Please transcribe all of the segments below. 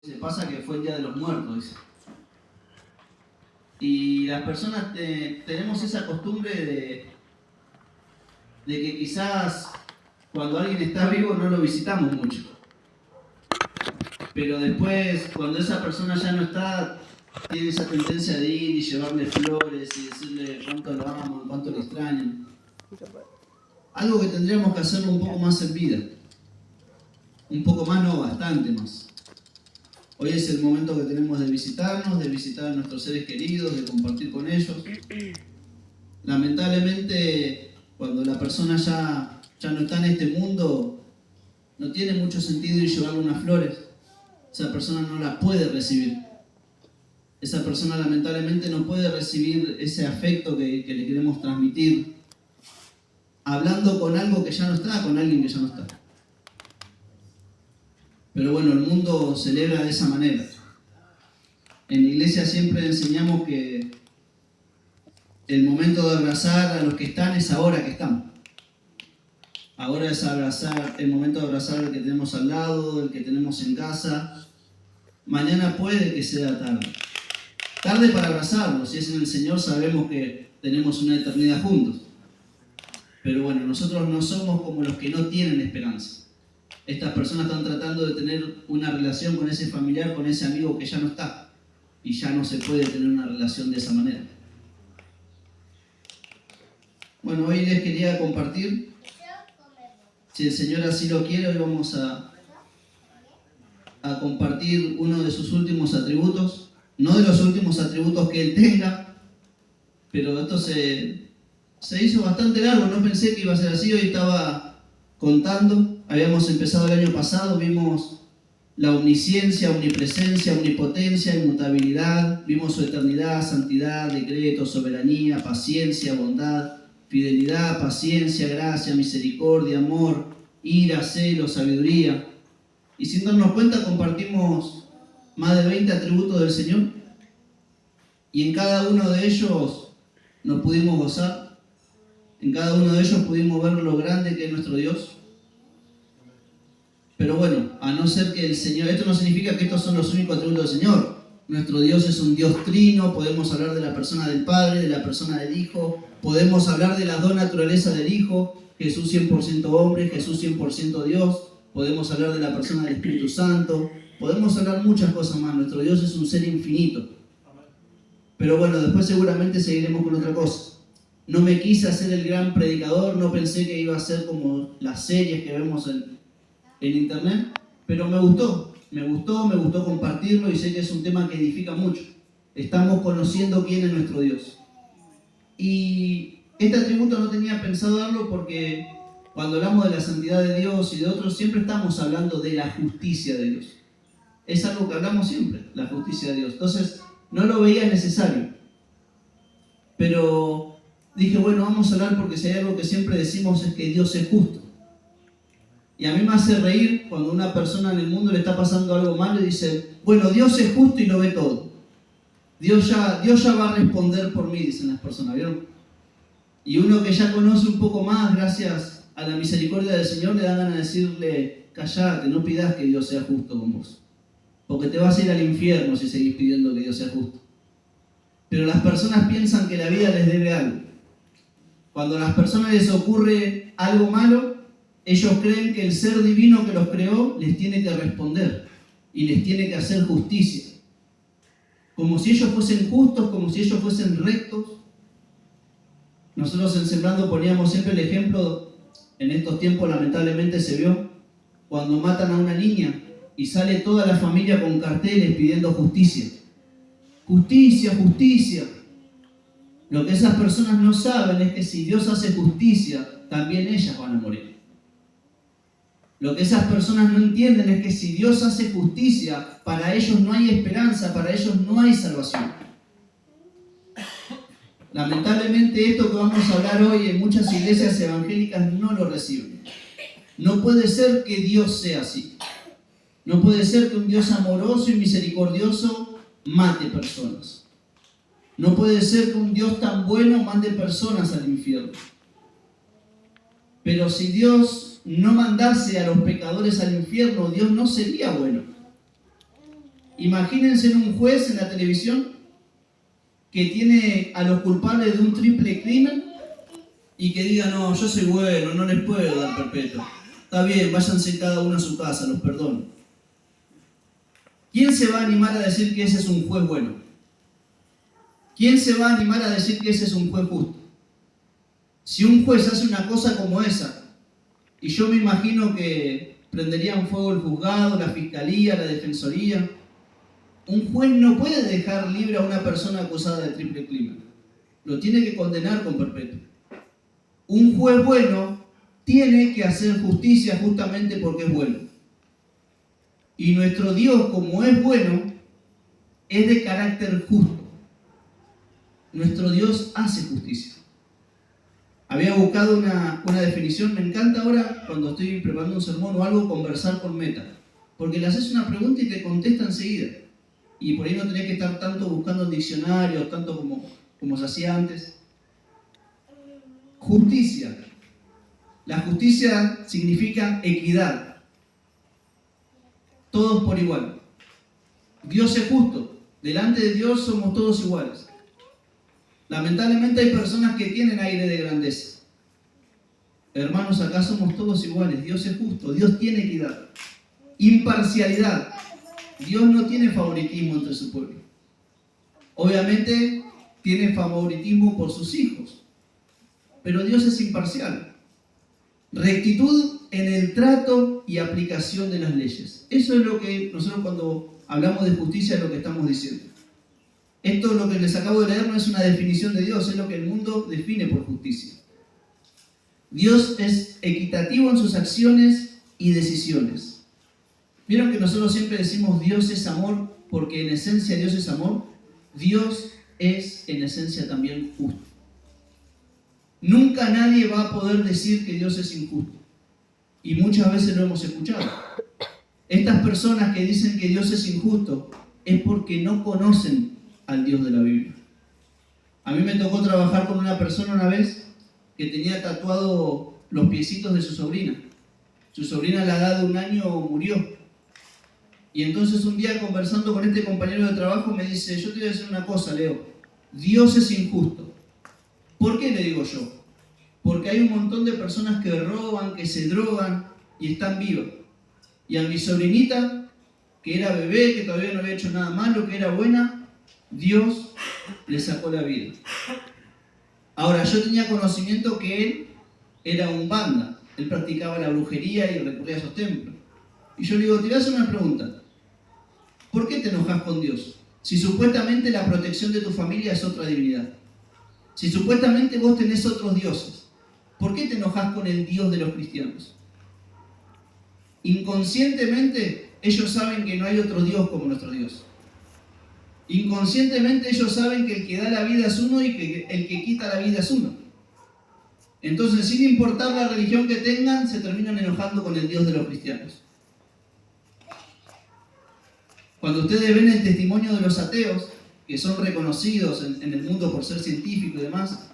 Se pasa que fue el Día de los Muertos, dice. Y las personas tenemos esa costumbre de que quizás cuando alguien está vivo no lo visitamos mucho. Pero después, cuando esa persona ya no está, tiene esa tendencia de ir y llevarle flores y decirle cuánto lo aman, cuánto lo extrañan. Algo que tendríamos que hacerlo un poco más en vida. Un poco más, no, bastante más. Hoy es el momento que tenemos de visitarnos, de visitar a nuestros seres queridos, de compartir con ellos. Lamentablemente, cuando la persona ya no está en este mundo, no tiene mucho sentido ir llevarle unas flores. Esa persona no las puede recibir. Esa persona lamentablemente no puede recibir ese afecto que le queremos transmitir, hablando con algo que ya no está, con alguien que ya no está. Pero bueno, el mundo celebra de esa manera. En la iglesia siempre enseñamos que el momento de abrazar a los que están es ahora que están. Ahora es abrazar, el momento de abrazar al que tenemos al lado, el que tenemos en casa. Mañana puede que sea tarde. Tarde para abrazarlo, si es en el Señor sabemos que tenemos una eternidad juntos. Pero bueno, nosotros no somos como los que no tienen esperanza. Estas personas están tratando de tener una relación con ese familiar, con ese amigo que ya no está. Y ya no se puede tener una relación de esa manera. Bueno, hoy les quería compartir, si el Señor así lo quiere, hoy vamos a compartir uno de sus últimos atributos. No de los últimos atributos que Él tenga, pero esto se hizo bastante largo, no pensé que iba a ser así. Hoy estaba contando. Habíamos empezado el año pasado, vimos la omnisciencia, omnipresencia, omnipotencia, inmutabilidad, vimos su eternidad, santidad, decreto, soberanía, paciencia, bondad, fidelidad, paciencia, gracia, misericordia, amor, ira, celo, sabiduría. Y sin darnos cuenta compartimos más de 20 atributos del Señor. Y en cada uno de ellos nos pudimos gozar. En cada uno de ellos pudimos ver lo grande que es nuestro Dios. Pero bueno, a no ser que el Señor... Esto no significa que estos son los únicos atributos del Señor. Nuestro Dios es un Dios trino, podemos hablar de la persona del Padre, de la persona del Hijo, podemos hablar de las dos naturalezas del Hijo, Jesús 100% hombre, Jesús 100% Dios, podemos hablar de la persona del Espíritu Santo, podemos hablar muchas cosas más. Nuestro Dios es un ser infinito. Pero bueno, después seguramente seguiremos con otra cosa. No me quise hacer el gran predicador, no pensé que iba a ser como las series que vemos en internet, pero me gustó compartirlo y sé que es un tema que edifica mucho. Estamos conociendo quién es nuestro Dios. Y este atributo no tenía pensado darlo porque cuando hablamos de la santidad de Dios y de otros, siempre estamos hablando de la justicia de Dios. Es algo que hablamos siempre, la justicia de Dios. Entonces, no lo veía necesario. Pero dije, bueno, vamos a hablar porque si hay algo que siempre decimos es que Dios es justo. Y a mí me hace reír cuando una persona en el mundo le está pasando algo malo y dice, bueno, Dios es justo y lo ve todo. Dios ya va a responder por mí, dicen las personas, ¿vieron? Y uno que ya conoce un poco más, gracias a la misericordia del Señor, le da ganas de decirle, callate, no pidas que Dios sea justo con vos. Porque te vas a ir al infierno si seguís pidiendo que Dios sea justo. Pero las personas piensan que la vida les debe algo. Cuando a las personas les ocurre algo malo, ellos creen que el ser divino que los creó les tiene que responder y les tiene que hacer justicia. Como si ellos fuesen justos, como si ellos fuesen rectos. Nosotros en Sembrando poníamos siempre el ejemplo, en estos tiempos lamentablemente se vio, cuando matan a una niña y sale toda la familia con carteles pidiendo justicia. Justicia, justicia. Lo que esas personas no saben es que si Dios hace justicia, también ellas van a morir. Lo que esas personas no entienden es que si Dios hace justicia, para ellos no hay esperanza, para ellos no hay salvación. Lamentablemente esto que vamos a hablar hoy en muchas iglesias evangélicas no lo reciben. No puede ser que Dios sea así. No puede ser que un Dios amoroso y misericordioso mate personas. No puede ser que un Dios tan bueno mande personas al infierno. Pero si Dios no mandase a los pecadores al infierno, Dios no sería bueno. Imagínense un juez en la televisión que tiene a los culpables de un triple crimen y que diga, no, yo soy bueno, no les puedo dar perpetua. Está bien, váyanse cada uno a su casa, los perdono. ¿Quién se va a animar a decir que ese es un juez bueno? ¿Quién se va a animar a decir que ese es un juez justo? Si un juez hace una cosa como esa, y yo me imagino que prenderían fuego el juzgado, la fiscalía, la defensoría, un juez no puede dejar libre a una persona acusada de triple crimen. Lo tiene que condenar con perpetua. Un juez bueno tiene que hacer justicia justamente porque es bueno. Y nuestro Dios, como es bueno, es de carácter justo. Nuestro Dios hace justicia. Había buscado una definición. Me encanta ahora, cuando estoy preparando un sermón o algo, conversar con Meta. Porque le haces una pregunta y te contesta enseguida. Y por ahí no tenés que estar tanto buscando en diccionarios, tanto como se hacía antes. Justicia. La justicia significa equidad. Todos por igual. Dios es justo. Delante de Dios somos todos iguales. Lamentablemente hay personas que tienen aire de grandeza. Hermanos, acá somos todos iguales. Dios es justo. Dios tiene equidad. Imparcialidad. Dios no tiene favoritismo entre su pueblo. Obviamente tiene favoritismo por sus hijos. Pero Dios es imparcial. Rectitud en el trato y aplicación de las leyes. Eso es lo que nosotros cuando hablamos de justicia es lo que estamos diciendo. Esto, lo que les acabo de leer, no es una definición de Dios, es lo que el mundo define por justicia. Dios es equitativo en sus acciones y decisiones. ¿Vieron que nosotros siempre decimos Dios es amor porque en esencia Dios es amor? Dios es en esencia también justo. Nunca nadie va a poder decir que Dios es injusto. Y muchas veces lo hemos escuchado. Estas personas que dicen que Dios es injusto es porque no conocen al Dios de la Biblia. A mí me tocó trabajar con una persona una vez que tenía tatuado los piecitos de su sobrina. Su sobrina a la edad de 1 año murió. Y entonces un día conversando con este compañero de trabajo me dice, yo te voy a decir una cosa, Leo, Dios es injusto. ¿Por qué le digo yo? Porque hay un montón de personas que roban, que se drogan y están vivas. Y a mi sobrinita, que era bebé, que todavía no había hecho nada malo, que era buena, Dios le sacó la vida. Ahora, yo tenía conocimiento que él era un banda. Él practicaba la brujería y recurría a esos templos. Y yo le digo, te voy a hacer una pregunta. ¿Por qué te enojas con Dios? Si supuestamente la protección de tu familia es otra divinidad. Si supuestamente vos tenés otros dioses, ¿por qué te enojas con el Dios de los cristianos? Inconscientemente ellos saben que no hay otro Dios como nuestro Dios. Inconscientemente ellos saben que el que da la vida es uno y que el que quita la vida es uno. Entonces, sin importar la religión que tengan, se terminan enojando con el Dios de los cristianos. Cuando ustedes ven el testimonio de los ateos, que son reconocidos en el mundo por ser científicos y demás,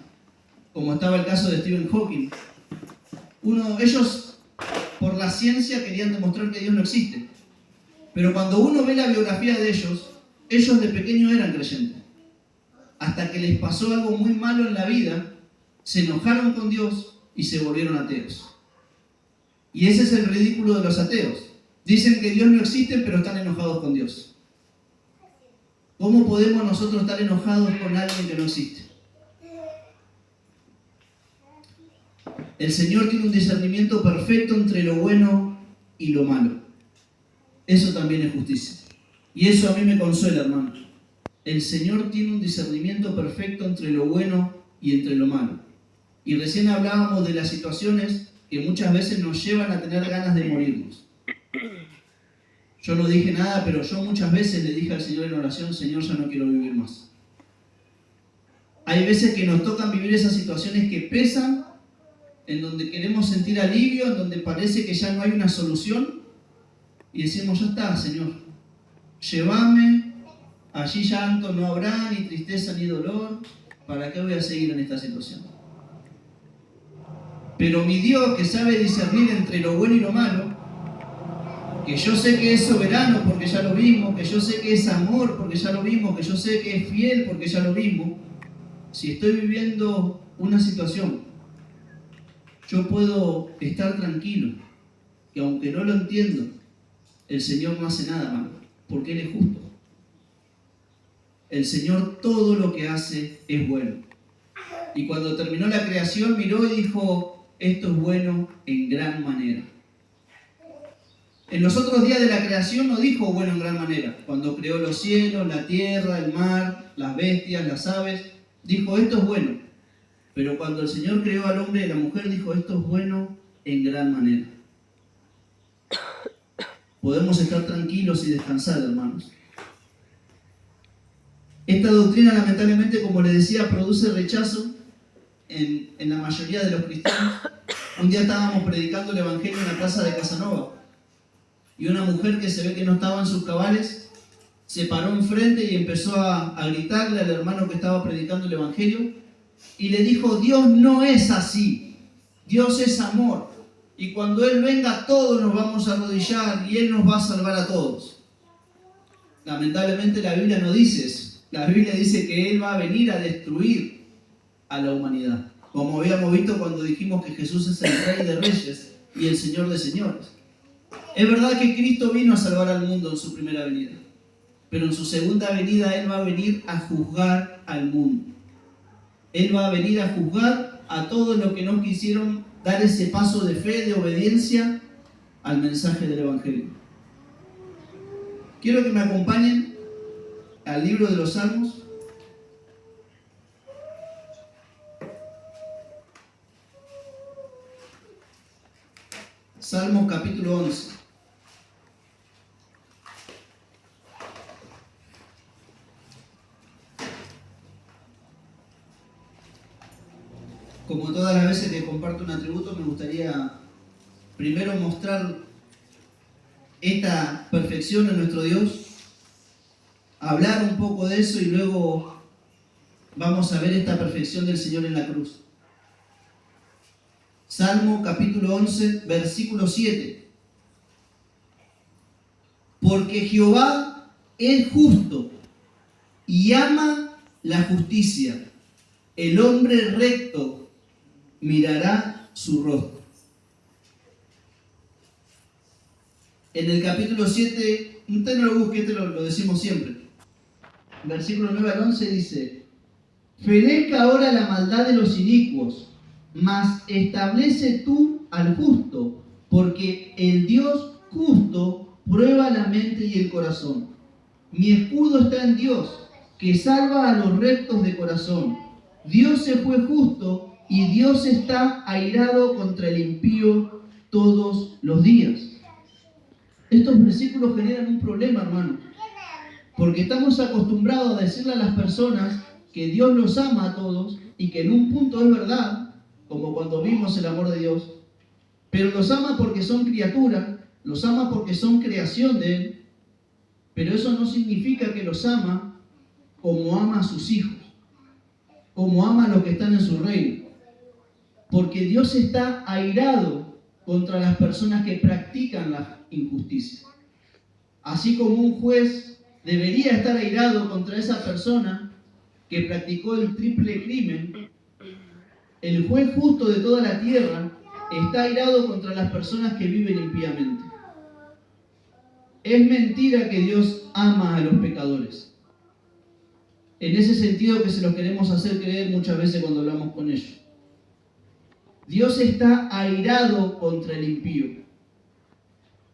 como estaba el caso de Stephen Hawking, ellos por la ciencia querían demostrar que Dios no existe. Pero cuando uno ve la biografía de ellos de pequeños eran creyentes. Hasta que les pasó algo muy malo en la vida, se enojaron con Dios y se volvieron ateos. Y ese es el ridículo de los ateos. Dicen que Dios no existe, pero están enojados con Dios. ¿Cómo podemos nosotros estar enojados con alguien que no existe? El Señor tiene un discernimiento perfecto entre lo bueno y lo malo. Eso también es justicia. Y eso a mí me consuela, hermano. El Señor tiene un discernimiento perfecto entre lo bueno y entre lo malo. Y recién hablábamos de las situaciones que muchas veces nos llevan a tener ganas de morirnos. Yo no dije nada, pero yo muchas veces le dije al Señor en oración, Señor, ya no quiero vivir más. Hay veces que nos tocan vivir esas situaciones que pesan, en donde queremos sentir alivio, en donde parece que ya no hay una solución, y decimos, ya está, Señor, llévame, allí llanto no habrá, ni tristeza ni dolor, ¿para qué voy a seguir en esta situación? Pero mi Dios, que sabe discernir entre lo bueno y lo malo, que yo sé que es soberano porque ya lo vimos, que yo sé que es amor porque ya lo vimos, que yo sé que es fiel porque ya lo vimos, si estoy viviendo una situación, yo puedo estar tranquilo, que aunque no lo entiendo, el Señor no hace nada malo, porque Él es justo. El Señor todo lo que hace es bueno. Y cuando terminó la creación miró y dijo, esto es bueno en gran manera. En los otros días de la creación no dijo bueno en gran manera. Cuando creó los cielos, la tierra, el mar, las bestias, las aves, dijo esto es bueno. Pero cuando el Señor creó al hombre y a la mujer, dijo esto es bueno en gran manera. Podemos estar tranquilos y descansar, hermanos. Esta doctrina, lamentablemente, como les decía, produce rechazo en la mayoría de los cristianos. Un día estábamos predicando el Evangelio en la casa de Casanova y una mujer que se ve que no estaba en sus cabales se paró enfrente y empezó a gritarle al hermano que estaba predicando el Evangelio y le dijo, Dios no es así, Dios es amor y cuando Él venga todos nos vamos a arrodillar y Él nos va a salvar a todos. Lamentablemente la Biblia no dice eso. La Biblia dice que Él va a venir a destruir a la humanidad, como habíamos visto cuando dijimos que Jesús es el Rey de Reyes y el Señor de Señores. Es verdad que Cristo vino a salvar al mundo en su primera venida, pero en su segunda venida Él va a venir a juzgar al mundo. Él va a venir a juzgar a todos los que no quisieron dar ese paso de fe, de obediencia al mensaje del Evangelio. Quiero que me acompañen al libro de los Salmos. Salmos capítulo 11. Como todas las veces que comparto un atributo, me gustaría primero mostrar esta perfección en nuestro Dios, hablar un poco de eso y luego vamos a ver esta perfección del Señor en la cruz. Salmo capítulo 11, versículo 7. Porque Jehová es justo y ama la justicia. El hombre recto mirará su rostro. En el capítulo 7, usted no lo busque, lo decimos siempre. Versículo 9 al 11 dice, fenezca ahora la maldad de los inicuos, mas establece tú al justo, porque el Dios justo prueba la mente y el corazón. Mi escudo está en Dios, que salva a los rectos de corazón. Dios se fue justo y Dios está airado contra el impío todos los días. Estos versículos generan un problema, hermano, porque estamos acostumbrados a decirle a las personas que Dios los ama a todos y que en un punto es verdad, como cuando vimos el amor de Dios, pero los ama porque son criaturas, los ama porque son creación de Él, pero eso no significa que los ama como ama a sus hijos, como ama a los que están en su reino, porque Dios está airado contra las personas que practican la injusticia. Así como un juez debería estar airado contra esa persona que practicó el triple crimen, el juez justo de toda la tierra está airado contra las personas que viven impíamente. Es mentira que Dios ama a los pecadores. En ese sentido que se los queremos hacer creer muchas veces cuando hablamos con ellos. Dios está airado contra el impío.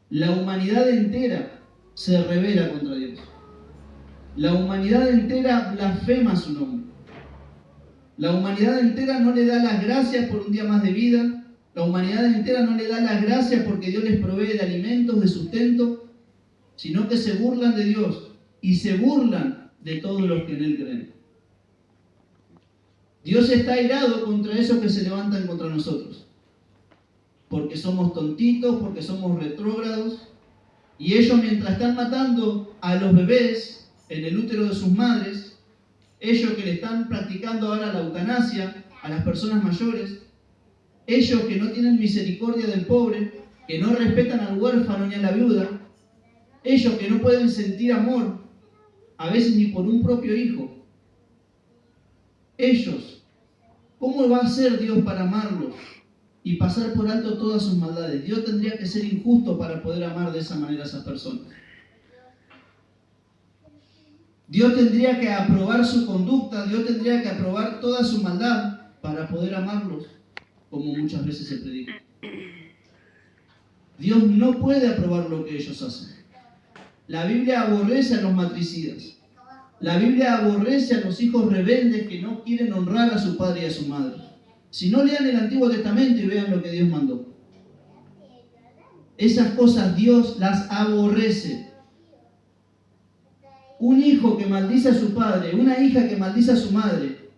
La humanidad entera se rebela contra Dios. La humanidad entera blasfema su nombre. La humanidad entera no le da las gracias por un día más de vida. La humanidad entera no le da las gracias porque Dios les provee de alimentos, de sustento, sino que se burlan de Dios y se burlan de todos los que en Él creen. Dios está airado contra esos que se levantan contra nosotros, porque somos tontitos, porque somos retrógrados, y ellos mientras están matando a los bebés en el útero de sus madres, ellos que le están practicando ahora la eutanasia a las personas mayores, ellos que no tienen misericordia del pobre, que no respetan al huérfano ni a la viuda, Ellos que no pueden sentir amor, a veces ni por un propio hijo. Ellos, ¿cómo va a ser Dios para amarlos y pasar por alto todas sus maldades? Dios tendría que ser injusto para poder amar de esa manera a esas personas. Dios tendría que aprobar su conducta, Dios tendría que aprobar toda su maldad para poder amarlos, como muchas veces se predica. Dios no puede aprobar lo que ellos hacen. La Biblia aborrece a los matricidas. La Biblia aborrece a los hijos rebeldes que no quieren honrar a su padre y a su madre. Si no, lean el Antiguo Testamento y vean lo que Dios mandó. Esas cosas Dios las aborrece. Un hijo que maldice a su padre, una hija que maldice a su madre,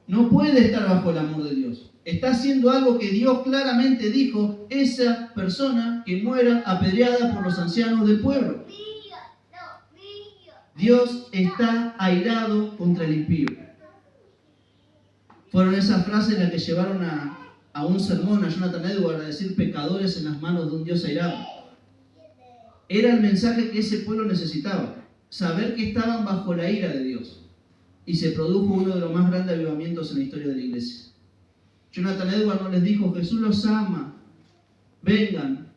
no puede estar bajo el amor de Dios. Está haciendo algo que Dios claramente dijo: esa persona que muera apedreada por los ancianos del pueblo. Dios está airado contra el impío. Fueron esas frases las que llevaron a un sermón a Jonathan Edwards a decir: pecadores en las manos de un Dios airado. Era el mensaje que ese pueblo necesitaba, saber que estaban bajo la ira de Dios. Y se produjo uno de los más grandes avivamientos en la historia de la iglesia. Jonathan Edwards no les dijo: Jesús los ama, vengan.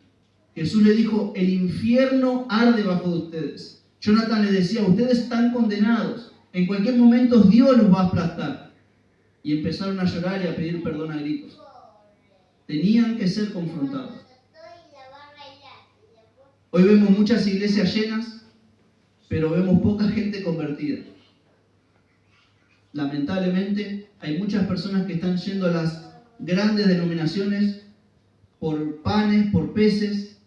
Jesús le dijo: el infierno arde bajo de ustedes. Jonathan les decía: ustedes están condenados, en cualquier momento Dios los va a aplastar. Y empezaron a llorar y a pedir perdón a gritos. Tenían que ser confrontados. Hoy vemos muchas iglesias llenas, pero vemos poca gente convertida. Lamentablemente, hay muchas personas que están yendo a las grandes denominaciones por panes, por peces,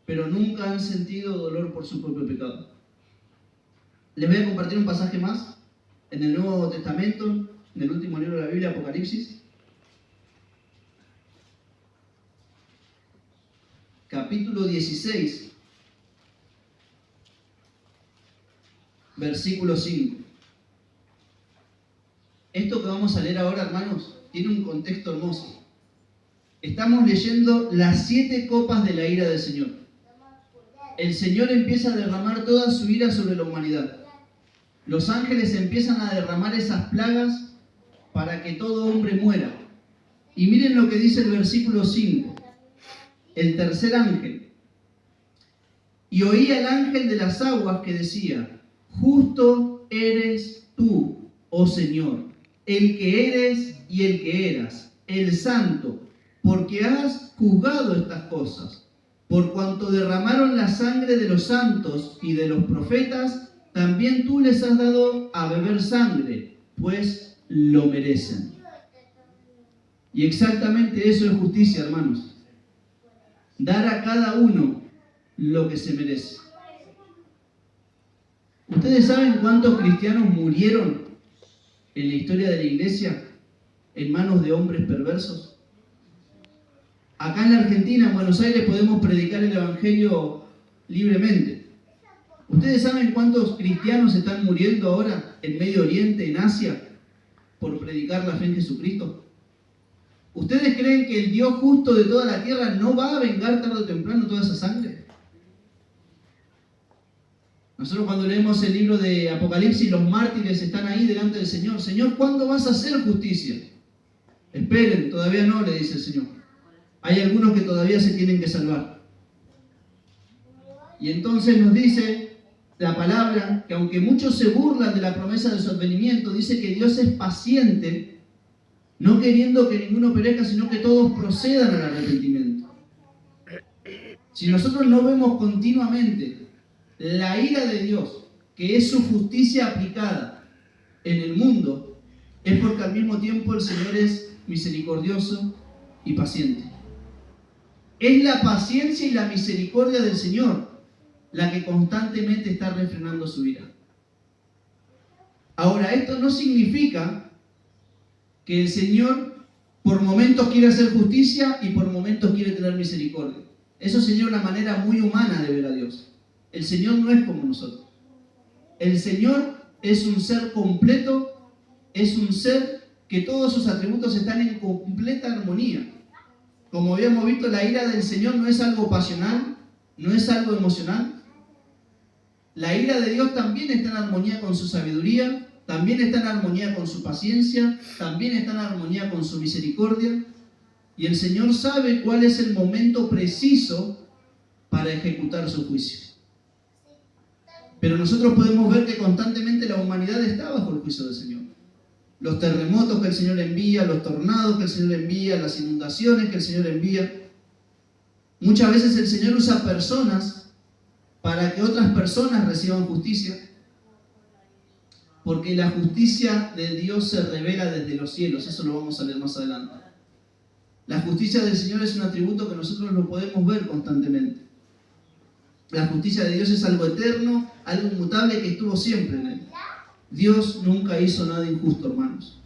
pero nunca han sentido dolor por su propio pecado. Les voy a compartir un pasaje más en el Nuevo Testamento, en el último libro de la Biblia, Apocalipsis. Capítulo 16, versículo 5. Esto que vamos a leer ahora, hermanos, tiene un contexto hermoso. Estamos leyendo las 7 copas de la ira del Señor. El Señor empieza a derramar toda su ira sobre la humanidad. Los ángeles empiezan a derramar esas plagas para que todo hombre muera. Y miren lo que dice el versículo 5. El tercer ángel. Y oí al ángel de las aguas que decía: justo eres tú, oh Señor, el que eres y el que eras, el santo, porque has juzgado estas cosas. Por cuanto derramaron la sangre de los santos y de los profetas, también tú les has dado a beber sangre, pues lo merecen. Y exactamente eso es justicia, hermanos. Dar a cada uno lo que se merece. ¿Ustedes saben cuántos cristianos murieron en la historia de la iglesia en manos de hombres perversos? Acá en la Argentina, en Buenos Aires, podemos predicar el Evangelio libremente. ¿Ustedes saben cuántos cristianos están muriendo ahora en Medio Oriente, en Asia, por predicar la fe en Jesucristo? ¿Ustedes creen que el Dios justo de toda la tierra no va a vengar tarde o temprano toda esa sangre? Nosotros cuando leemos el libro de Apocalipsis, los mártires están ahí delante del Señor. Señor, ¿cuándo vas a hacer justicia? Esperen, todavía no, le dice el Señor. Hay algunos que todavía se tienen que salvar. Y entonces nos dice la palabra que aunque muchos se burlan de la promesa de su advenimiento, dice que Dios es paciente, no queriendo que ninguno perezca, sino que todos procedan al arrepentimiento. Si nosotros no vemos continuamente la ira de Dios, que es su justicia aplicada en el mundo, es porque al mismo tiempo el Señor es misericordioso y paciente. Es la paciencia y la misericordia del Señor la que constantemente está refrenando su ira. Ahora, esto no significa que el Señor por momentos quiere hacer justicia y por momentos quiere tener misericordia. Eso sería una manera muy humana de ver a Dios. El Señor no es como nosotros. El Señor es un ser completo, es un ser que todos sus atributos están en completa armonía. Como habíamos visto, la ira del Señor no es algo pasional, no es algo emocional, La ira de Dios también está en armonía con su sabiduría, también está en armonía con su paciencia, también está en armonía con su misericordia. Y el Señor sabe cuál es el momento preciso para ejecutar su juicio. Pero nosotros podemos ver que constantemente la humanidad está bajo el juicio del Señor. Los terremotos que el Señor envía, los tornados que el Señor envía, las inundaciones que el Señor envía. Muchas veces el Señor usa personas para que otras personas reciban justicia, porque la justicia de Dios se revela desde los cielos. Eso lo vamos a leer más adelante. La justicia del Señor es un atributo que nosotros lo podemos ver constantemente. La justicia de Dios es algo eterno, algo inmutable que estuvo siempre en Él. Dios nunca hizo nada injusto, hermanos.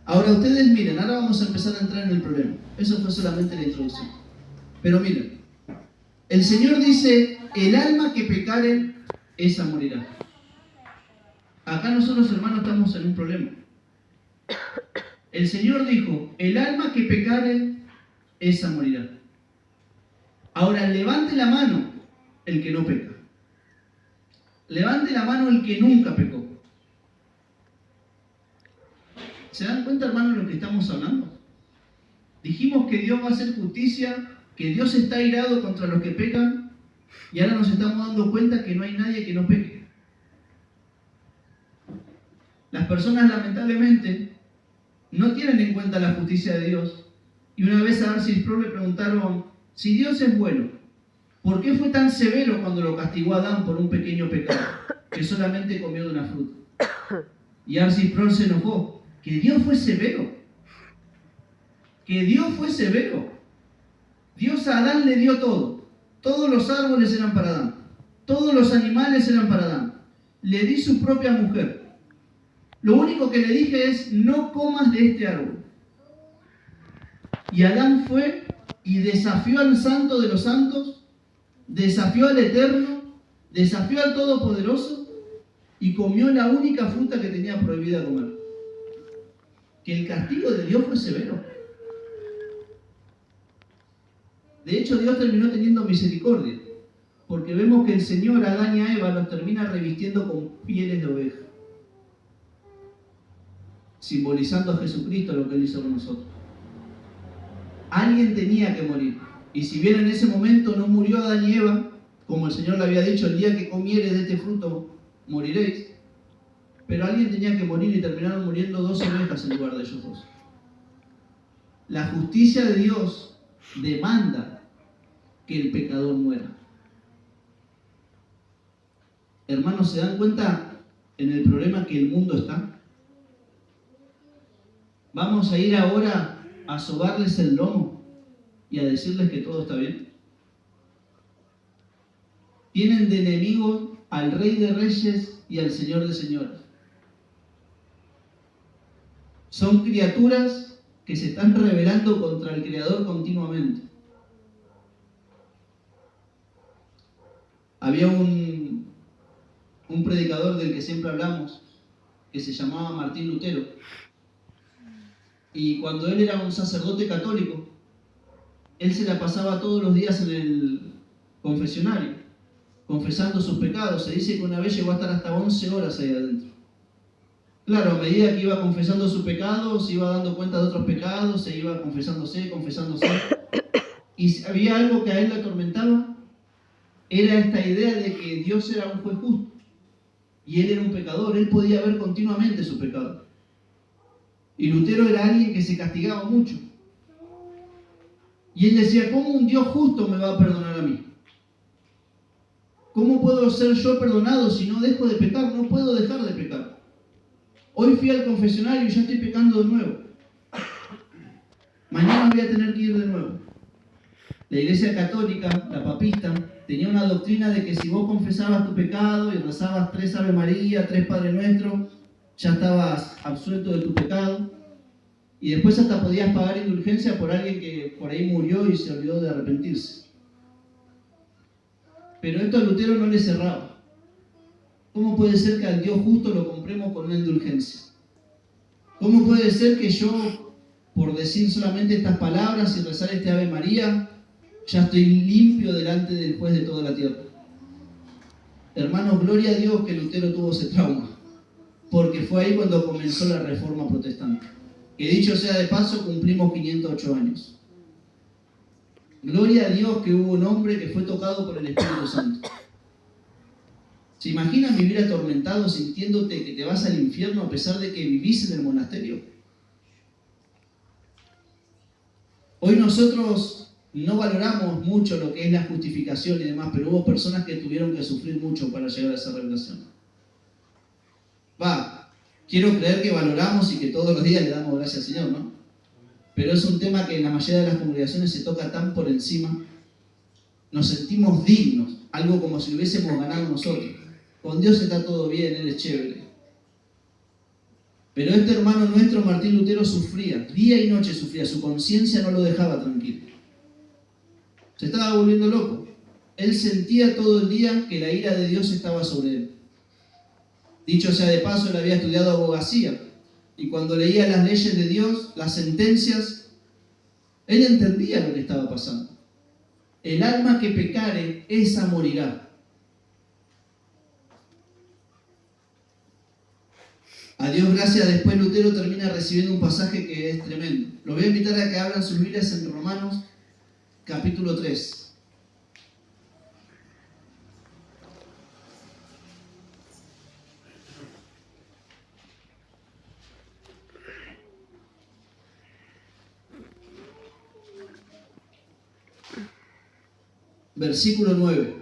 Ahora ustedes miren, ahora vamos a empezar a entrar en el problema. Eso fue solamente la introducción. Pero miren, el Señor dice, el alma que pecare, esa morirá. Acá nosotros, hermanos, estamos en un problema. El Señor dijo, el alma que pecare, esa morirá. Ahora, levante la mano el que no peca. Levante la mano el que nunca pecó. ¿Se dan cuenta, hermanos, de lo que estamos hablando? Dijimos que Dios va a hacer justicia, que Dios está airado contra los que pecan, y ahora nos estamos dando cuenta que no hay nadie que no peque. Las personas, lamentablemente, no tienen en cuenta la justicia de Dios. Y una vez a Arcis Pro le preguntaron, si Dios es bueno, ¿por qué fue tan severo cuando lo castigó a Adán por un pequeño pecado, que solamente comió de una fruta? Y Arcis Pro se enojó, que Dios fue severo. Que Dios fue severo. Dios a Adán le dio todo. Todos los árboles eran para Adán. Todos los animales eran para Adán. Le di su propia mujer. Lo único que le dije es, no comas de este árbol. Y Adán fue y desafió al Santo de los Santos, desafió al Eterno, desafió al Todopoderoso y comió la única fruta que tenía prohibida comer. Que el castigo de Dios fue severo. De hecho, Dios terminó teniendo misericordia, porque vemos que el Señor a Adán y a Eva los termina revistiendo con pieles de oveja, simbolizando a Jesucristo, lo que Él hizo con nosotros. Alguien tenía que morir, y si bien en ese momento no murió Adán y Eva, como el Señor le había dicho, el día que comieres de este fruto moriréis, pero alguien tenía que morir y terminaron muriendo 2 ovejas en lugar de ellos 2. La justicia de Dios demanda que el pecador muera. Hermanos, ¿se dan cuenta en el problema que el mundo está? Vamos a ir ahora a sobarles el lomo y a decirles que todo está bien. Tienen de enemigo al Rey de Reyes y al Señor de Señores. Son criaturas que se están rebelando contra el Creador continuamente. Había un predicador del que siempre hablamos, que se llamaba Martín Lutero. Y cuando él era un sacerdote católico, él se la pasaba todos los días en el confesionario, confesando sus pecados. Se dice que una vez llegó a estar hasta 11 horas ahí adentro. Claro, a medida que iba confesando su pecado, se iba dando cuenta de otros pecados, se iba confesándose. Y si había algo que a él le atormentaba, era esta idea de que Dios era un juez justo y él era un pecador. Él podía ver continuamente su pecado. Y Lutero era alguien que se castigaba mucho. Y él decía, ¿cómo un Dios justo me va a perdonar a mí? ¿Cómo puedo ser yo perdonado si no dejo de pecar? No puedo dejar de pecar. Hoy fui al confesionario y ya estoy pecando de nuevo. Mañana voy a tener que ir de nuevo. La Iglesia Católica, la papista, tenía una doctrina de que si vos confesabas tu pecado y rezabas 3 Ave María, 3 Padre Nuestro, ya estabas absuelto de tu pecado. Y después hasta podías pagar indulgencia por alguien que por ahí murió y se olvidó de arrepentirse. Pero esto a Lutero no le cerraba. ¿Cómo puede ser que al Dios justo lo compremos con una indulgencia? ¿Cómo puede ser que yo, por decir solamente estas palabras y rezar este Ave María, ya estoy limpio delante del juez de toda la tierra? Hermanos, gloria a Dios que Lutero tuvo ese trauma, porque fue ahí cuando comenzó la Reforma Protestante. Que dicho sea de paso, cumplimos 508 años. Gloria a Dios que hubo un hombre que fue tocado por el Espíritu Santo. ¿Se imaginan vivir atormentado sintiéndote que te vas al infierno a pesar de que vivís en el monasterio? Hoy nosotros no valoramos mucho lo que es la justificación y demás, pero hubo personas que tuvieron que sufrir mucho para llegar a esa revelación. Quiero creer que valoramos y que todos los días le damos gracias al Señor, ¿no? Pero es un tema que en la mayoría de las congregaciones se toca tan por encima. Nos sentimos dignos, algo como si lo hubiésemos ganado nosotros. Con Dios está todo bien, Él es chévere. Pero este hermano nuestro, Martín Lutero, sufría, día y noche sufría, su conciencia no lo dejaba tranquilo. Se estaba volviendo loco. Él sentía todo el día que la ira de Dios estaba sobre él. Dicho sea de paso, él había estudiado abogacía, y cuando leía las leyes de Dios, las sentencias, él entendía lo que estaba pasando. El alma que pecare, esa morirá. A Dios gracias, después Lutero termina recibiendo un pasaje que es tremendo. Lo voy a invitar a que abran sus Biblias en Romanos, capítulo 3. Versículo 9.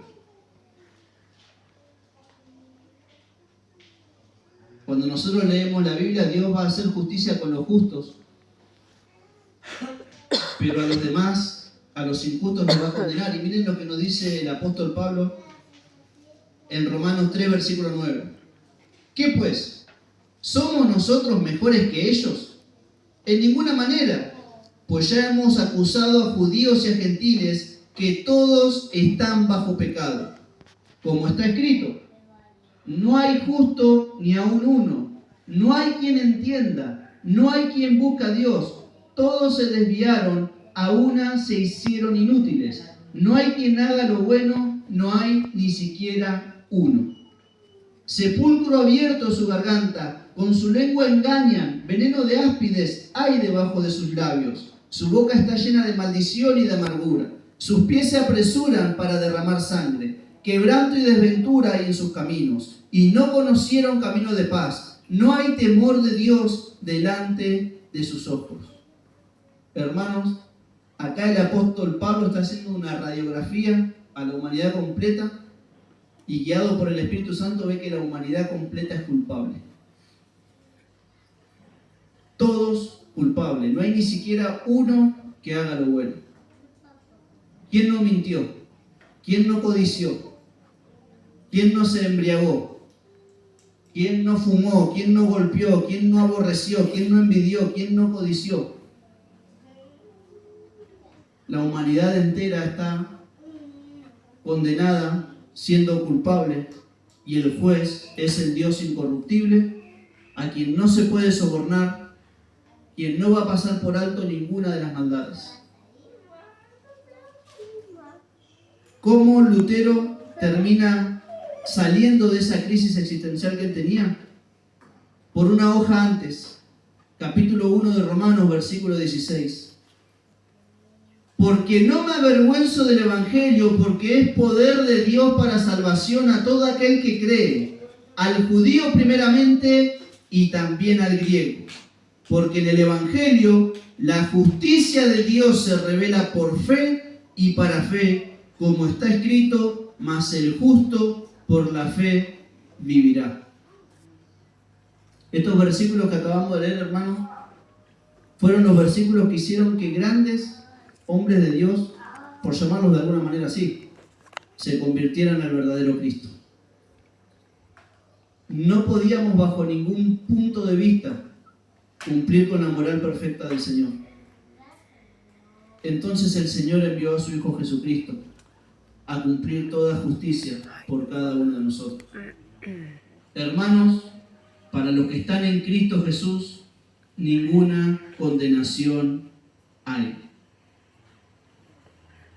Cuando nosotros leemos la Biblia, Dios va a hacer justicia con los justos, pero a los demás, a los injustos, nos va a condenar. Y miren lo que nos dice el apóstol Pablo en Romanos 3, versículo 9. ¿Qué pues? ¿Somos nosotros mejores que ellos? En ninguna manera, pues ya hemos acusado a judíos y a gentiles que todos están bajo pecado. Como está escrito, no hay justo ni aun uno, no hay quien entienda, no hay quien busque a Dios, todos se desviaron, a una se hicieron inútiles, no hay quien haga lo bueno, no hay ni siquiera uno. Sepulcro abierto su garganta, con su lengua engañan, veneno de áspides hay debajo de sus labios, su boca está llena de maldición y de amargura, sus pies se apresuran para derramar sangre, quebranto y desventura hay en sus caminos, y no conocieron camino de paz. No hay temor de Dios delante de sus ojos. Hermanos, acá el apóstol Pablo está haciendo una radiografía a la humanidad completa y guiado por el Espíritu Santo ve que la humanidad completa es culpable. Todos culpables. No hay ni siquiera uno que haga lo bueno. ¿Quién no mintió? ¿Quién no codició? ¿Quién no se embriagó? ¿Quién no fumó? ¿Quién no golpeó? ¿Quién no aborreció? ¿Quién no envidió? ¿Quién no codició? La humanidad entera está condenada, siendo culpable, y el juez es el Dios incorruptible, a quien no se puede sobornar, quien no va a pasar por alto ninguna de las maldades. ¿Cómo Lutero termina saliendo de esa crisis existencial que él tenía? Por una hoja antes, capítulo 1 de Romanos, versículo 16. Porque no me avergüenzo del Evangelio, porque es poder de Dios para salvación a todo aquel que cree, al judío primeramente y también al griego. Porque en el Evangelio la justicia de Dios se revela por fe y para fe, como está escrito, mas el justo por la fe vivirá. Estos versículos que acabamos de leer, hermanos, fueron los versículos que hicieron que grandes hombres de Dios, por llamarlos de alguna manera así, se convirtieran al verdadero Cristo. No podíamos bajo ningún punto de vista cumplir con la moral perfecta del Señor. Entonces el Señor envió a su Hijo Jesucristo a cumplir toda justicia por cada uno de nosotros. Hermanos, para los que están en Cristo Jesús, ninguna condenación hay.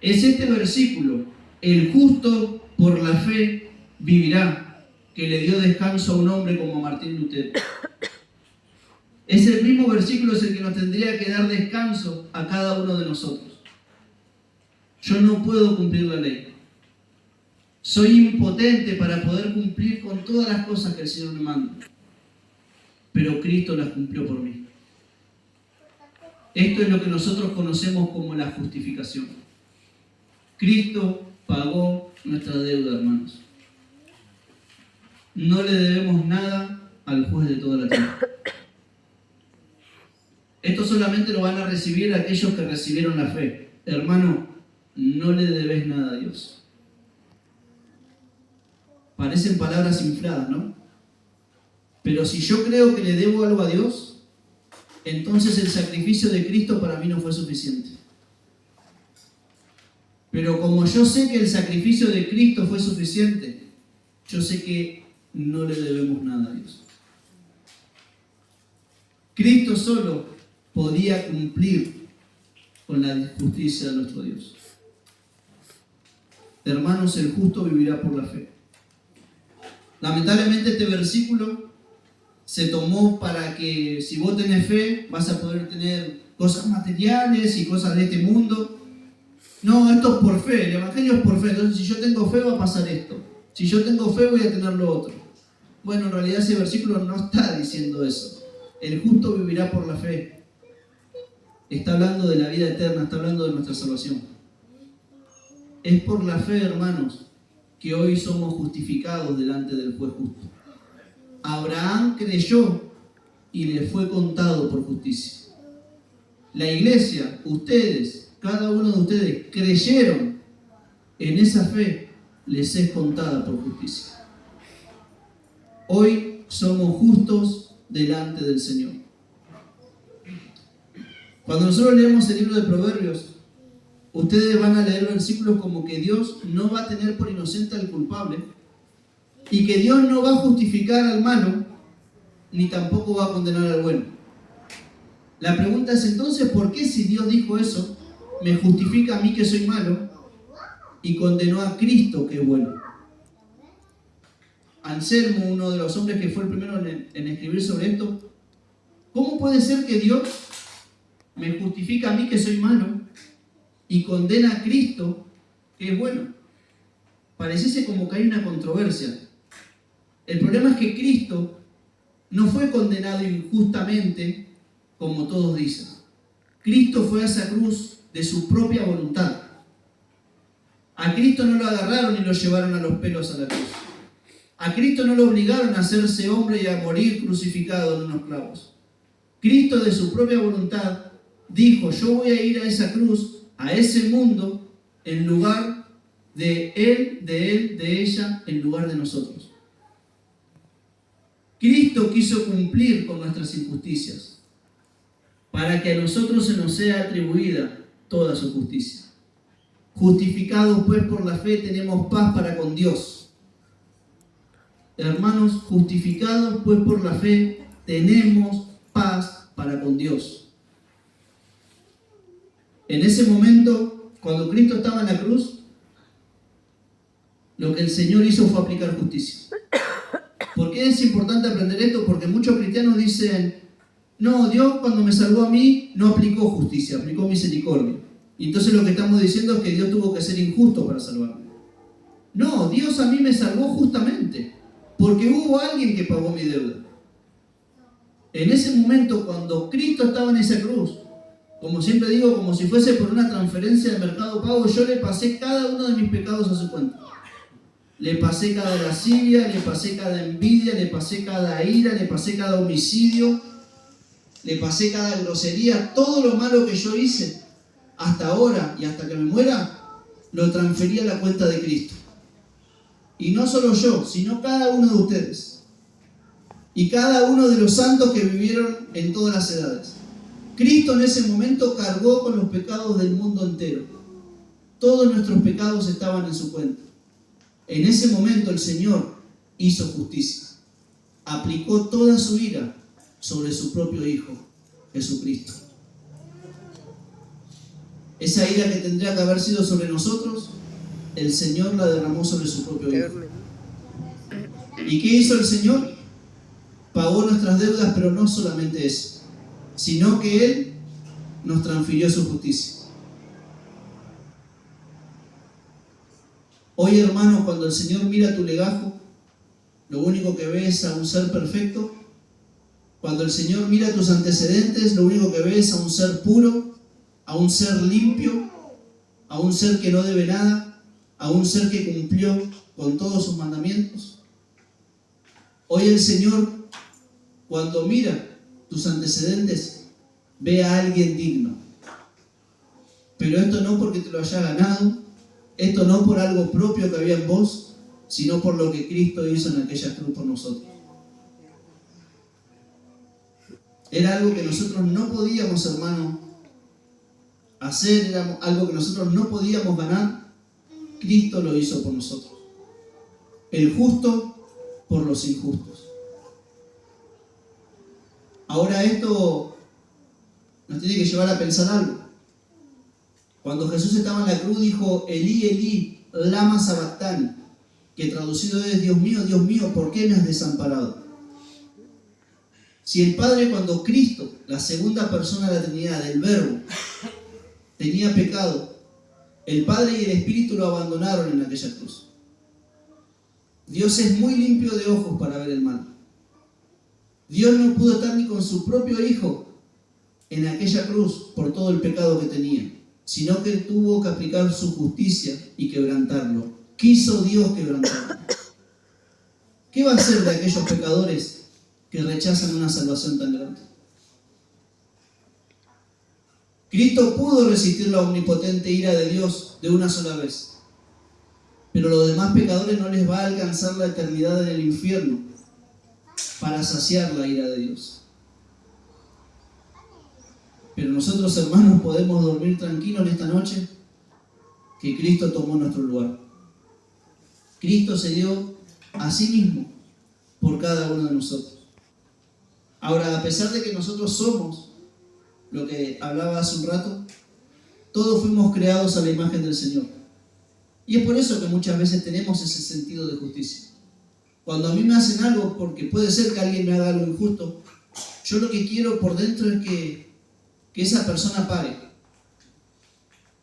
Es este versículo, el justo por la fe vivirá, que le dio descanso a un hombre como Martín Lutero. Ese mismo versículo es el que nos tendría que dar descanso a cada uno de nosotros. Yo no puedo cumplir la ley. Soy impotente para poder cumplir con todas las cosas que el Señor me manda. Pero Cristo las cumplió por mí. Esto es lo que nosotros conocemos como la justificación. Cristo pagó nuestra deuda, hermanos. No le debemos nada al juez de toda la tierra. Esto solamente lo van a recibir aquellos que recibieron la fe. Hermano, no le debes nada a Dios. Parecen palabras infladas, ¿no? Pero si yo creo que le debo algo a Dios, entonces el sacrificio de Cristo para mí no fue suficiente. Pero como yo sé que el sacrificio de Cristo fue suficiente, yo sé que no le debemos nada a Dios. Cristo solo podía cumplir con la justicia de nuestro Dios. Hermanos, el justo vivirá por la fe. Lamentablemente este versículo se tomó para que si vos tenés fe vas a poder tener cosas materiales y cosas de este mundo. No, esto es por fe, el evangelio es por fe. Entonces si yo tengo fe va a pasar esto. Si yo tengo fe voy a tener lo otro. Bueno, en realidad ese versículo no está diciendo eso. El justo vivirá por la fe. Está hablando de la vida eterna, está hablando de nuestra salvación. Es por la fe, hermanos, que hoy somos justificados delante del juez justo. Abraham creyó y le fue contado por justicia. La iglesia, ustedes, cada uno de ustedes creyeron en esa fe, les es contada por justicia. Hoy somos justos delante del Señor. Cuando nosotros leemos el libro de Proverbios, ustedes van a leer versículos como que Dios no va a tener por inocente al culpable y que Dios no va a justificar al malo ni tampoco va a condenar al bueno. La pregunta es entonces, ¿por qué si Dios dijo eso, me justifica a mí que soy malo y condenó a Cristo que es bueno? Anselmo, uno de los hombres que fue el primero en escribir sobre esto, ¿cómo puede ser que Dios me justifica a mí que soy malo y condena a Cristo que es bueno? Pareciese como que hay una controversia. El problema es que Cristo no fue condenado injustamente como todos dicen. Cristo fue a esa cruz de su propia voluntad. A Cristo no lo agarraron y lo llevaron a los pelos a la cruz. A Cristo no lo obligaron a hacerse hombre y a morir crucificado en unos clavos. Cristo de su propia voluntad dijo, yo voy a ir a esa cruz, a ese mundo, en lugar de él, de ella, en lugar de nosotros. Cristo quiso cumplir con nuestras injusticias, para que a nosotros se nos sea atribuida toda su justicia. Justificados pues por la fe tenemos paz para con Dios. Hermanos, justificados pues por la fe tenemos paz para con Dios. En ese momento, cuando Cristo estaba en la cruz, lo que el Señor hizo fue aplicar justicia. ¿Por qué es importante aprender esto? Porque muchos cristianos dicen, no, Dios cuando me salvó a mí no aplicó justicia, aplicó misericordia. Y entonces lo que estamos diciendo es que Dios tuvo que ser injusto para salvarme. No, Dios a mí me salvó justamente, porque hubo alguien que pagó mi deuda. En ese momento, cuando Cristo estaba en esa cruz, como siempre digo, como si fuese por una transferencia de Mercado Pago, yo le pasé cada uno de mis pecados a su cuenta. Le pasé cada lascivia, le pasé cada envidia, le pasé cada ira, le pasé cada homicidio, le pasé cada grosería, todo lo malo que yo hice hasta ahora y hasta que me muera, lo transferí a la cuenta de Cristo. Y no solo yo, sino cada uno de ustedes. Y cada uno de los santos que vivieron en todas las edades. Cristo en ese momento cargó con los pecados del mundo entero. Todos nuestros pecados estaban en su cuenta. En ese momento el Señor hizo justicia. Aplicó toda su ira sobre su propio Hijo, Jesucristo. Esa ira que tendría que haber sido sobre nosotros, el Señor la derramó sobre su propio Hijo. ¿Y qué hizo el Señor? Pagó nuestras deudas, pero no solamente eso, sino que Él nos transfirió su justicia. Hoy, hermano, cuando el Señor mira tu legajo, lo único que ve es a un ser perfecto. Cuando el Señor mira tus antecedentes, lo único que ve es a un ser puro, a un ser limpio, a un ser que no debe nada, a un ser que cumplió con todos sus mandamientos. Hoy el Señor, cuando mira tus antecedentes, ve a alguien digno. Pero esto no porque te lo haya ganado, esto no por algo propio que había en vos, sino por lo que Cristo hizo en aquella cruz por nosotros. Era algo que nosotros no podíamos, hermano, hacer, era algo que nosotros no podíamos ganar. Cristo lo hizo por nosotros. El justo por los injustos. Ahora esto nos tiene que llevar a pensar algo. Cuando Jesús estaba en la cruz dijo, Elí, Elí, lama sabactani, que traducido es, Dios mío, ¿por qué me has desamparado? Si el Padre, cuando Cristo, la segunda persona de la Trinidad, el Verbo, tenía pecado, el Padre y el Espíritu lo abandonaron en aquella cruz. Dios es muy limpio de ojos para ver el mal. Dios no pudo estar ni con su propio Hijo en aquella cruz por todo el pecado que tenía, sino que tuvo que aplicar su justicia y quebrantarlo. Quiso Dios quebrantarlo. ¿Qué va a hacer de aquellos pecadores que rechazan una salvación tan grande? Cristo pudo resistir la omnipotente ira de Dios de una sola vez, pero a los demás pecadores no les va a alcanzar la eternidad en el infierno para saciar la ira de Dios. Pero nosotros, hermanos, podemos dormir tranquilos en esta noche que Cristo tomó nuestro lugar. Cristo se dio a sí mismo por cada uno de nosotros. Ahora, a pesar de que nosotros somos lo que hablaba hace un rato, todos fuimos creados a la imagen del Señor. Y es por eso que muchas veces tenemos ese sentido de justicia. Cuando a mí me hacen algo, porque puede ser que alguien me haga algo injusto, yo lo que quiero por dentro es que esa persona pague.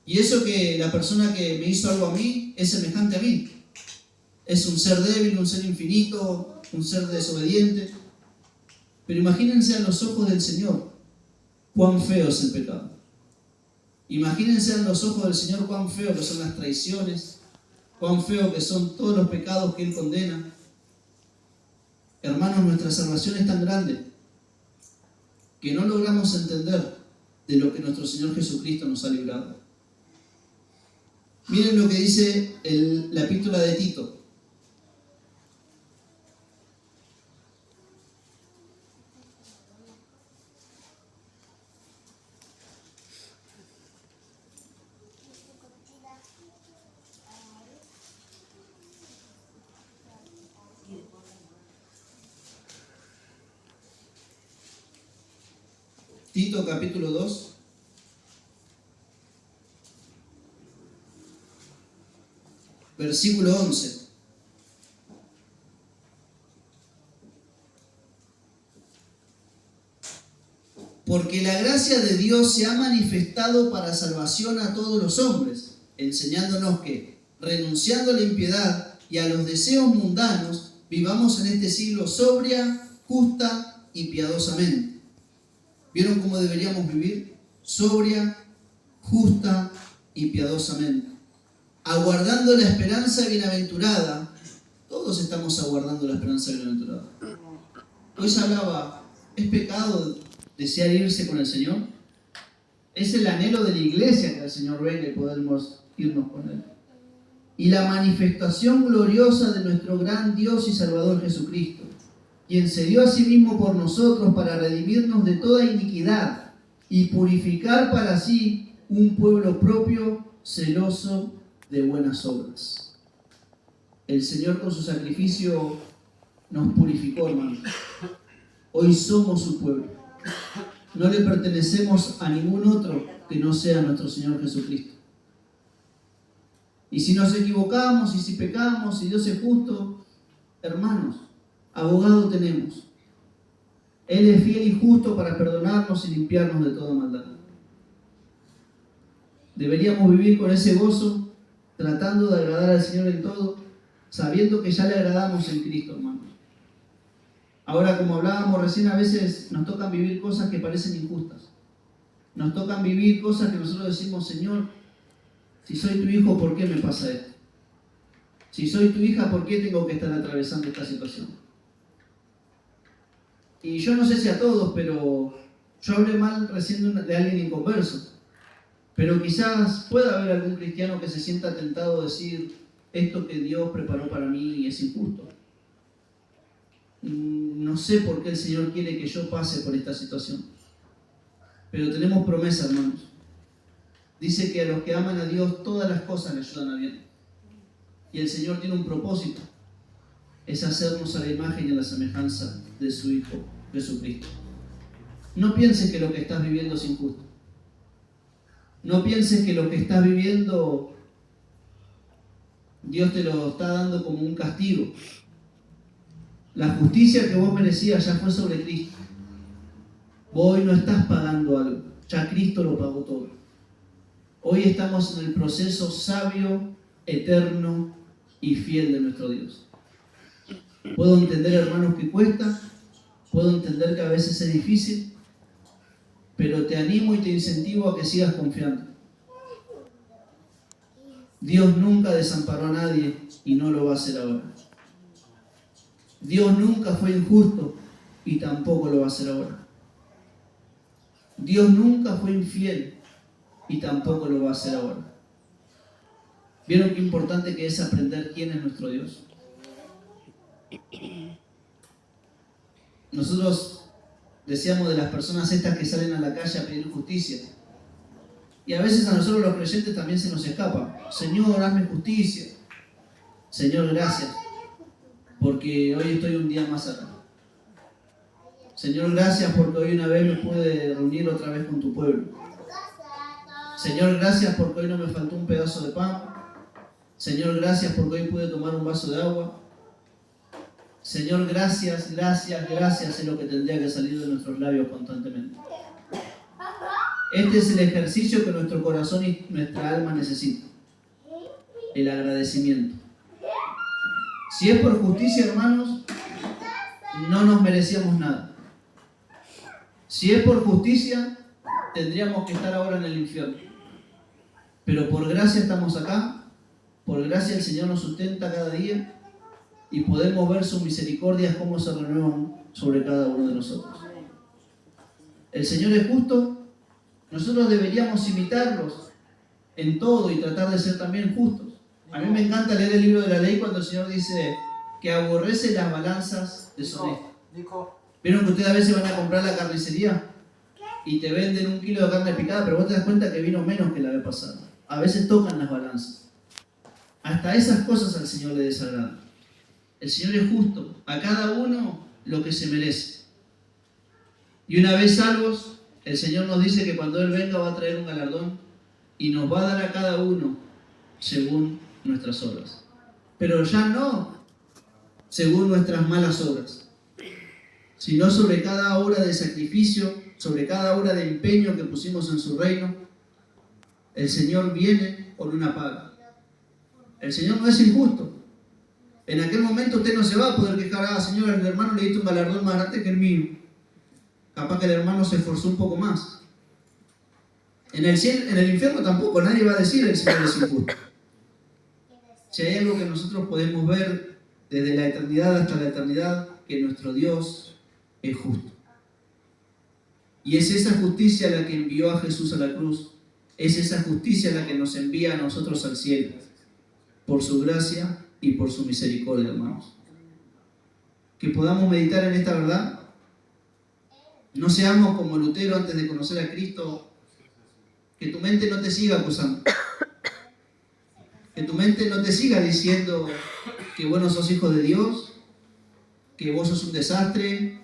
Y eso que la persona que me hizo algo a mí es semejante a mí. Es un ser débil, un ser infinito, un ser desobediente. Pero imagínense a los ojos del Señor cuán feo es el pecado. Imagínense a los ojos del Señor cuán feo que son las traiciones, cuán feo que son todos los pecados que Él condena. Hermanos, nuestra salvación es tan grande que no logramos entender de lo que nuestro Señor Jesucristo nos ha librado. Miren lo que dice la epístola de Tito. Tito capítulo 2, versículo 11. Porque la gracia de Dios se ha manifestado para salvación a todos los hombres, enseñándonos que, renunciando a la impiedad y a los deseos mundanos, vivamos en este siglo sobria, justa y piadosamente. ¿Vieron cómo deberíamos vivir? Sobria, justa y piadosamente. Aguardando la esperanza bienaventurada. Todos estamos aguardando la esperanza bienaventurada. Hoy se hablaba, ¿es pecado desear irse con el Señor? Es el anhelo de la iglesia que el Señor venga y podamos irnos con Él. Y la manifestación gloriosa de nuestro gran Dios y Salvador Jesucristo, quien se dio a sí mismo por nosotros para redimirnos de toda iniquidad y purificar para sí un pueblo propio, celoso de buenas obras. El Señor con su sacrificio nos purificó, hermanos. Hoy somos su pueblo. No le pertenecemos a ningún otro que no sea nuestro Señor Jesucristo. Y si nos equivocamos, y si pecamos, y Dios es justo, hermanos, abogado tenemos. Él es fiel y justo para perdonarnos y limpiarnos de toda maldad. Deberíamos vivir con ese gozo, tratando de agradar al Señor en todo, sabiendo que ya le agradamos en Cristo, hermanos. Ahora, como hablábamos recién, a veces nos tocan vivir cosas que parecen injustas. Nos tocan vivir cosas que nosotros decimos, Señor, si soy tu hijo, ¿por qué me pasa esto? Si soy tu hija, ¿por qué tengo que estar atravesando esta situación? Y yo no sé si a todos, pero yo hablé mal recién de alguien inconverso. Pero quizás pueda haber algún cristiano que se sienta tentado a decir, esto que Dios preparó para mí es injusto. No sé por qué el Señor quiere que yo pase por esta situación. Pero tenemos promesa, hermanos. Dice que a los que aman a Dios todas las cosas le ayudan a bien. Y el Señor tiene un propósito. Es hacernos a la imagen y a la semejanza de su Hijo, Jesucristo. No pienses que lo que estás viviendo es injusto. No pienses que lo que estás viviendo Dios te lo está dando como un castigo. La justicia que vos merecías ya fue sobre Cristo. Vos hoy no estás pagando algo, ya Cristo lo pagó todo. Hoy estamos en el proceso sabio, eterno y fiel de nuestro Dios. Puedo entender, hermanos, que cuesta, puedo entender que a veces es difícil, pero te animo y te incentivo a que sigas confiando. Dios nunca desamparó a nadie y no lo va a hacer ahora. Dios nunca fue injusto y tampoco lo va a hacer ahora. Dios nunca fue infiel y tampoco lo va a hacer ahora. ¿Vieron qué importante que es aprender quién es nuestro Dios? Nosotros decíamos de las personas estas que salen a la calle a pedir justicia. Y a veces a nosotros los creyentes también se nos escapa. Señor, hazme justicia. Señor, gracias, porque hoy estoy un día más acá. Señor, gracias porque hoy una vez me pude reunir otra vez con tu pueblo. Señor, gracias porque hoy no me faltó un pedazo de pan. Señor, gracias porque hoy pude tomar un vaso de agua. Señor, gracias, gracias, gracias es lo que tendría que salir de nuestros labios constantemente. Este es el ejercicio que nuestro corazón y nuestra alma necesitan. El agradecimiento. Si es por justicia, hermanos, no nos merecíamos nada. Si es por justicia, tendríamos que estar ahora en el infierno. Pero por gracia estamos acá, por gracia el Señor nos sustenta cada día y podemos ver sus misericordias cómo se renuevan sobre cada uno de nosotros. El Señor es justo, nosotros deberíamos imitarlos en todo y tratar de ser también justos. A mí me encanta leer el libro de la ley cuando el Señor dice que aborrece las balanzas deshonestas. ¿Vieron que ustedes a veces van a comprar la carnicería y te venden 1 kilo de carne picada, pero vos te das cuenta que vino menos que la vez pasada? A veces tocan las balanzas. Hasta esas cosas al Señor le desagradan. El Señor es justo, a cada uno lo que se merece. Y una vez salvos, el Señor nos dice que cuando Él venga va a traer un galardón y nos va a dar a cada uno según nuestras obras. Pero ya no según nuestras malas obras, sino sobre cada hora de sacrificio, sobre cada hora de empeño que pusimos en su reino. El Señor viene con una paga. El Señor no es injusto. En aquel momento usted no se va a poder quejar, Señor, el hermano le diste un galardón más grande que el mío. Capaz que el hermano se esforzó un poco más. En el infierno tampoco, nadie va a decir el Señor es injusto. Si hay algo que nosotros podemos ver desde la eternidad hasta la eternidad, que nuestro Dios es justo. Y es esa justicia la que envió a Jesús a la cruz. Es esa justicia la que nos envía a nosotros al cielo. Por su gracia y por su misericordia, hermanos. Que podamos meditar en esta verdad. No seamos como Lutero antes de conocer a Cristo. Que tu mente no te siga acusando. Que tu mente no te siga diciendo que vos no sos hijo de Dios, que vos sos un desastre,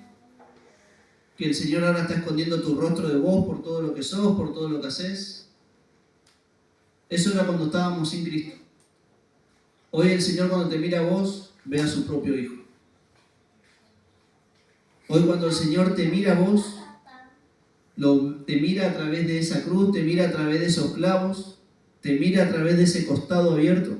que el Señor ahora está escondiendo tu rostro de vos por todo lo que sos, por todo lo que haces. Eso era cuando estábamos sin Cristo. Hoy el Señor, cuando te mira a vos, ve a su propio Hijo. Hoy cuando el Señor te mira a vos, te mira a través de esa cruz, te mira a través de esos clavos, te mira a través de ese costado abierto.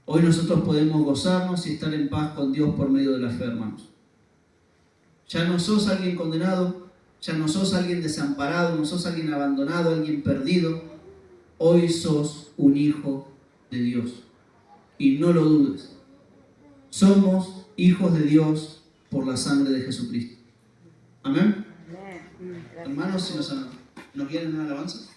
Hoy nosotros podemos gozarnos y estar en paz con Dios por medio de la fe, hermanos. Ya no sos alguien condenado, ya no sos alguien desamparado, no sos alguien abandonado, alguien perdido. Hoy sos un hijo de Dios. Y no lo dudes. Somos hijos de Dios por la sangre de Jesucristo. Amén. Hermanos, si nos vienen en alabanza.